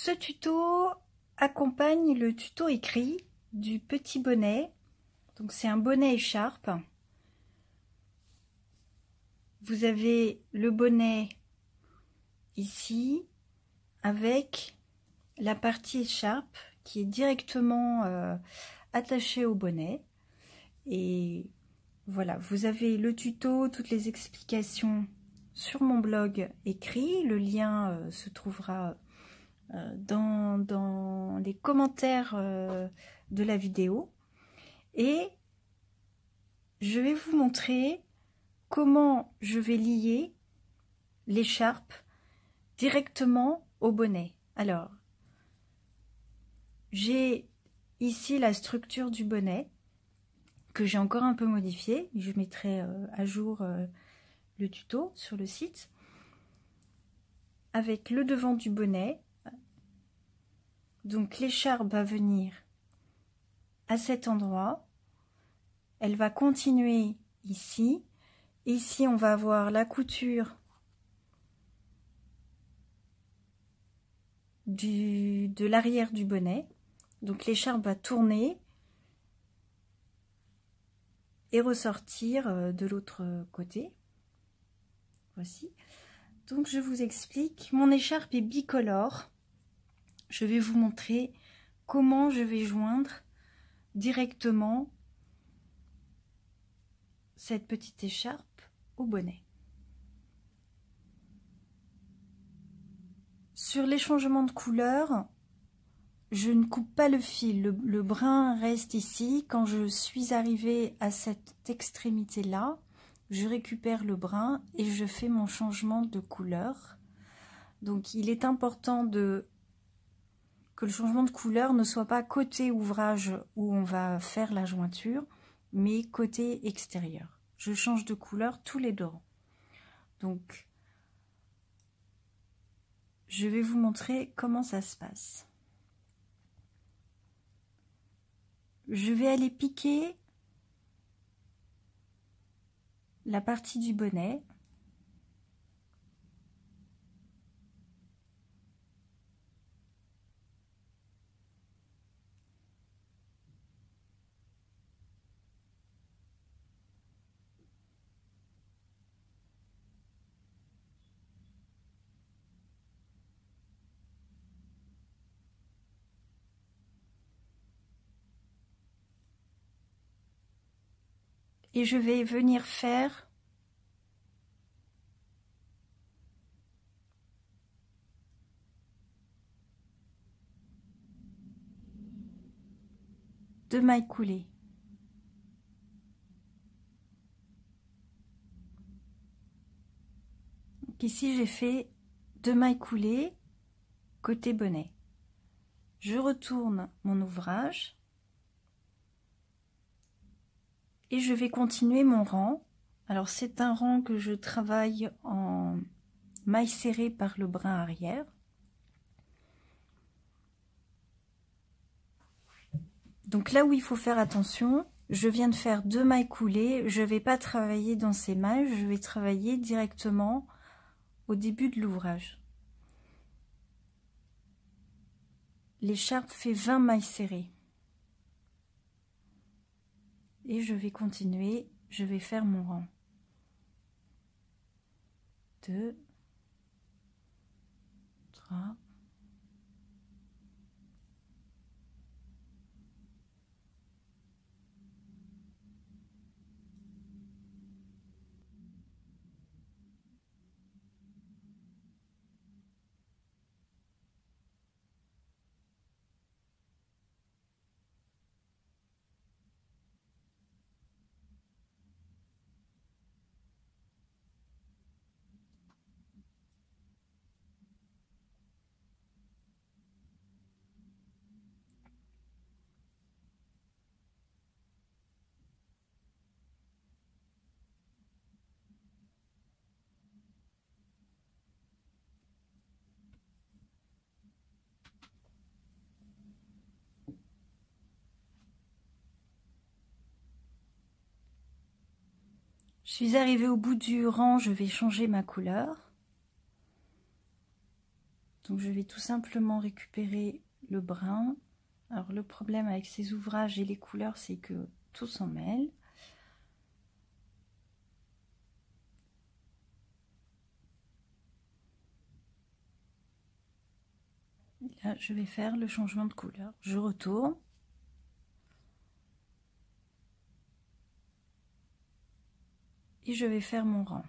Ce tuto accompagne le tuto écrit du petit bonnet. Donc c'est un bonnet écharpe. Vous avez le bonnet ici avec la partie écharpe qui est directement attachée au bonnet. Et voilà, vous avez le tuto, toutes les explications sur mon blog écrit. Le lien se trouvera dans les commentaires de la vidéo. Et je vais vous montrer comment je vais lier l'écharpe directement au bonnet. Alors, j'ai ici la structure du bonnet que j'ai encore un peu modifié. Je mettrai à jour le tuto sur le site. Avec le devant du bonnet. Donc l'écharpe va venir à cet endroit. Elle va continuer ici. Ici, on va avoir la couture de l'arrière du bonnet. Donc l'écharpe va tourner et ressortir de l'autre côté. Voici. Donc je vous explique. Mon écharpe est bicolore. Je vais vous montrer comment je vais joindre directement cette petite écharpe au bonnet. Sur les changements de couleur, je ne coupe pas le fil, le brun reste ici. Quand je suis arrivée à cette extrémité là, je récupère le brun et je fais mon changement de couleur. Donc il est important que le changement de couleur ne soit pas côté ouvrage où on va faire la jointure, mais côté extérieur. Je change de couleur tous les 2 rangs. Donc je vais vous montrer comment ça se passe. Je vais aller piquer la partie du bonnet. Et je vais venir faire deux mailles coulées. Donc ici j'ai fait 2 mailles coulées côté bonnet. Je retourne mon ouvrage et je vais continuer mon rang. Alors c'est un rang que je travaille en maille serrée par le brin arrière. Donc là où il faut faire attention, je viens de faire 2 mailles coulées, je ne vais pas travailler dans ces mailles, je vais travailler directement au début de l'ouvrage. L'écharpe fait 20 mailles serrées. Et je vais continuer, je vais faire mon rang. 2, 3, Je suis arrivée au bout du rang, je vais changer ma couleur. Donc je vais tout simplement récupérer le brun. Alors le problème avec ces ouvrages et les couleurs, c'est que tout s'en mêle. Là, je vais faire le changement de couleur. Je retourne. Et je vais faire mon rang.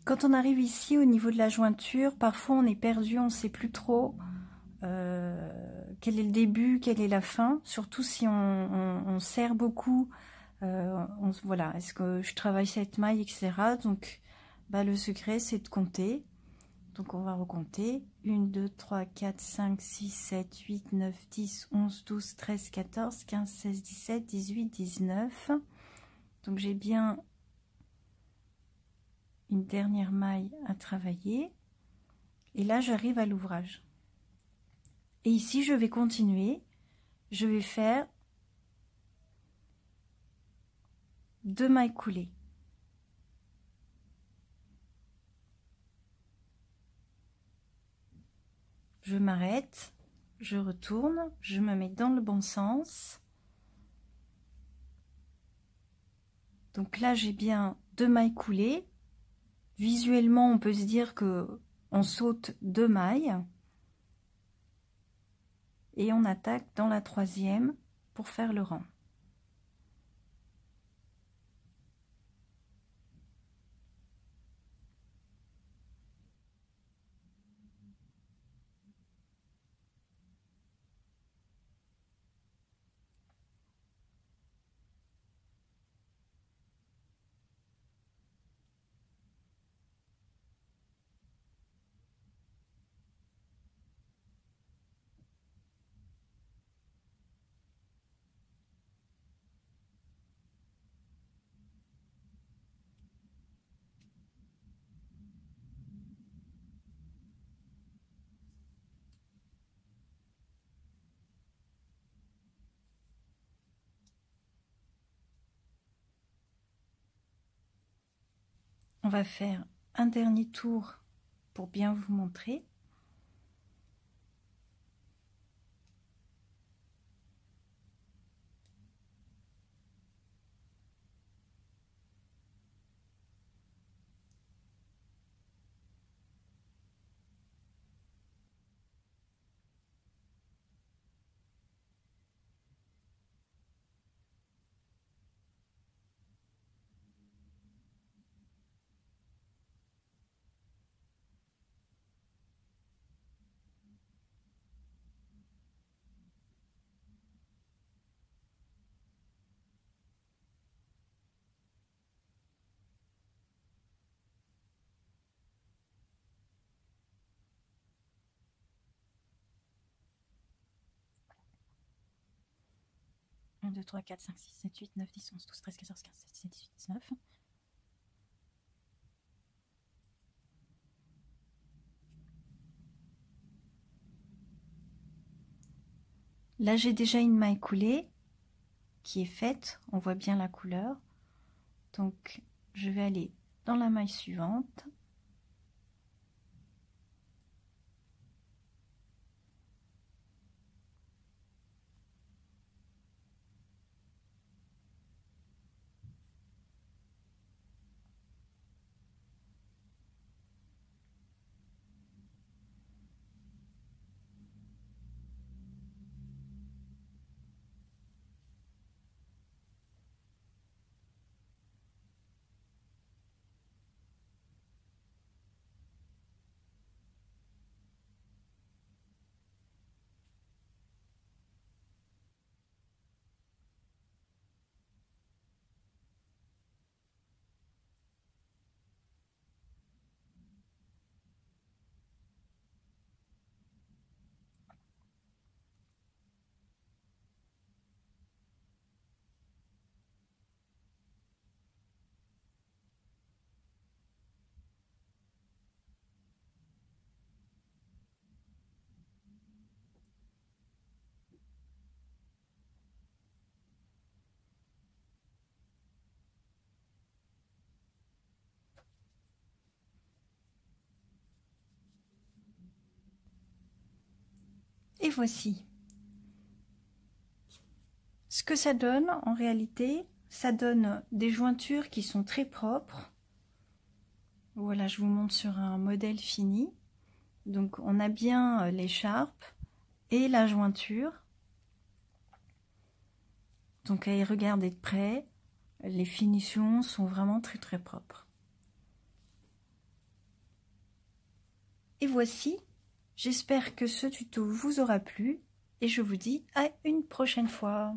Quand on arrive ici au niveau de la jointure, parfois on est perdu, on ne sait plus trop quel est le début, quelle est la fin, surtout si on serre beaucoup, voilà, est-ce que je travaille cette maille, etc. Donc bah, le secret c'est de compter, donc on va recompter, 1, 2, 3, 4, 5, 6, 7, 8, 9, 10, 11, 12, 13, 14, 15, 16, 17, 18, 19, donc j'ai bien une dernière maille à travailler et là j'arrive à l'ouvrage et ici je vais continuer, je vais faire 2 mailles coulées, je m'arrête, je retourne, je me mets dans le bon sens, donc là j'ai bien 2 mailles coulées, visuellement on peut se dire que on saute 2 mailles et on attaque dans la 3e pour faire le rang. On va faire un dernier tour pour bien vous montrer. Un, 2, 3, 4, 5, 6, 7, 8, 9, 10, 11, 12, 13, 14, 15, 16, 17, 18, 19. Là, j'ai déjà une maille coulée qui est faite. On voit bien la couleur. Donc, je vais aller dans la maille suivante. Et voici. Ce que ça donne en réalité, ça donne des jointures qui sont très propres. Voilà, je vous montre sur un modèle fini. Donc on a bien l'écharpe et la jointure. Donc à y regarder de près, les finitions sont vraiment très très propres. Et voici, j'espère que ce tuto vous aura plu et je vous dis à une prochaine fois.